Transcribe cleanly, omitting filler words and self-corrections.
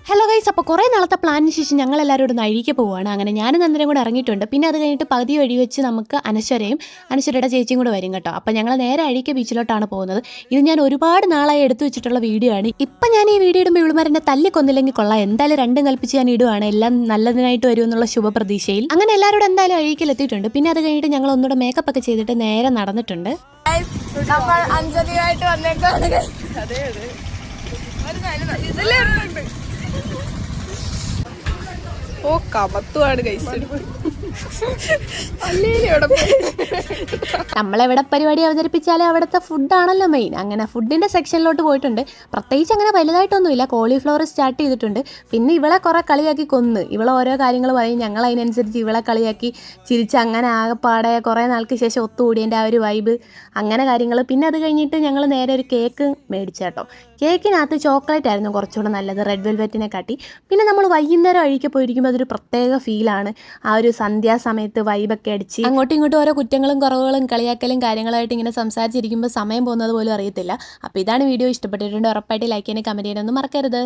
Hello guys, അപ്പോൾ കുറേ നാളത്തെ പ്ലാനിന് ശേഷം ഞങ്ങൾ എല്ലാവരും ഇവിടെ അഴിക്ക് പോവുകയാണ്. അങ്ങനെ ഞാനും നന്ദനും കൂടെ ഇറങ്ങിയിട്ടുണ്ട്. പിന്നെ അത് കഴിഞ്ഞിട്ട് പകുതി വഴി വെച്ച് നമുക്ക് അനശ്വരയുടെ ചേച്ചിയും കൂടെ വരും കേട്ടോ. അപ്പോൾ ഞങ്ങൾ നേരെ അഴിക്ക് ബീച്ചിലോട്ടാണ് പോകുന്നത്. ഇത് ഞാൻ ഒരുപാട് നാളായി എടുത്തു വെച്ചിട്ടുള്ള വീഡിയോ ആണ്. ഇപ്പം ഞാൻ ഈ വീഡിയോ ഇടുമ്പോൾ ഇവളുമാരെന്നെ തല്ലിക്കൊന്നില്ലെങ്കിൽ കൊള്ളാം. എന്തായാലും രണ്ടും കൽപ്പിച്ച് ഞാൻ ഇടുവാണ്, എല്ലാം നല്ലതിനായിട്ട് വരുമെന്നുള്ള ശുഭപ്രതീക്ഷയിൽ. അങ്ങനെ എല്ലാവരും എന്തായാലും അഴിക്കിലെത്തിയിട്ടുണ്ട്. പിന്നെ അത് കഴിഞ്ഞിട്ട് ഞങ്ങൾ ഒന്നുകൂടെ മേക്കപ്പ് ഒക്കെ ചെയ്തിട്ട് നേരെ നടന്നിട്ടുണ്ട്. അഞ്ജലിയായിട്ട് വന്നേക്കാണ്. ഓ കമത്തുവാണ് നമ്മളെവിടെ പരിപാടി അവതരിപ്പിച്ചാലും അവിടുത്തെ ഫുഡാണല്ലോ മെയിൻ. അങ്ങനെ ഫുഡിൻ്റെ സെക്ഷനിലോട്ട് പോയിട്ടുണ്ട്. പ്രത്യേകിച്ച് അങ്ങനെ വലുതായിട്ടൊന്നുമില്ല. കോളിഫ്ലവർ സ്റ്റാർട്ട് ചെയ്തിട്ടുണ്ട്. പിന്നെ ഇവളെ കുറേ കളിയാക്കി കൊന്ന് ഇവളെ ഓരോ കാര്യങ്ങൾ പറയും. ഞങ്ങൾ അതിനനുസരിച്ച് ഇവളെ കളിയാക്കി ചിരിച്ച് അങ്ങനെ ആകെപ്പാടെ കുറേ നാൾക്ക് ശേഷം ഒത്തുകൂടിയതിൻ്റെ ആ ഒരു വൈബ്, അങ്ങനെ കാര്യങ്ങൾ. പിന്നെ അത് കഴിഞ്ഞിട്ട് ഞങ്ങൾ നേരെ ഒരു കേക്ക് മേടിച്ചേട്ടോ. കേക്കിനകത്ത് ചോക്ലേറ്റ് ആയിരുന്നു കുറച്ചുകൂടെ നല്ലത്, റെഡ് വെൽവെറ്റിനെ കാട്ടി. പിന്നെ നമ്മൾ വൈകുന്നേരം അഴിക്ക് പോയിരിക്കുമ്പോൾ അതൊരു പ്രത്യേക ഫീലാണ്. ആ ഒരു സന്ധ്യാസമയത്ത് വൈബൊക്കെ അടിച്ച് അങ്ങോട്ടും ഇങ്ങോട്ടും ഓരോ കുറ്റങ്ങളും കുറവുകളും കളിയാക്കലും കാര്യങ്ങളായിട്ട് ഇങ്ങനെ സംസാരിച്ചിരിക്കുമ്പോൾ സമയം പോകുന്നത് പോലും അറിയത്തില്ല. അപ്പോൾ ഇതാണ് വീഡിയോ. ഇഷ്ടപ്പെട്ടിട്ടുണ്ട് ഉറപ്പായിട്ട് ലൈക്ക് ചെയ്യാനും കമൻറ്റ് ചെയ്യാനൊന്നും മറക്കരുത്.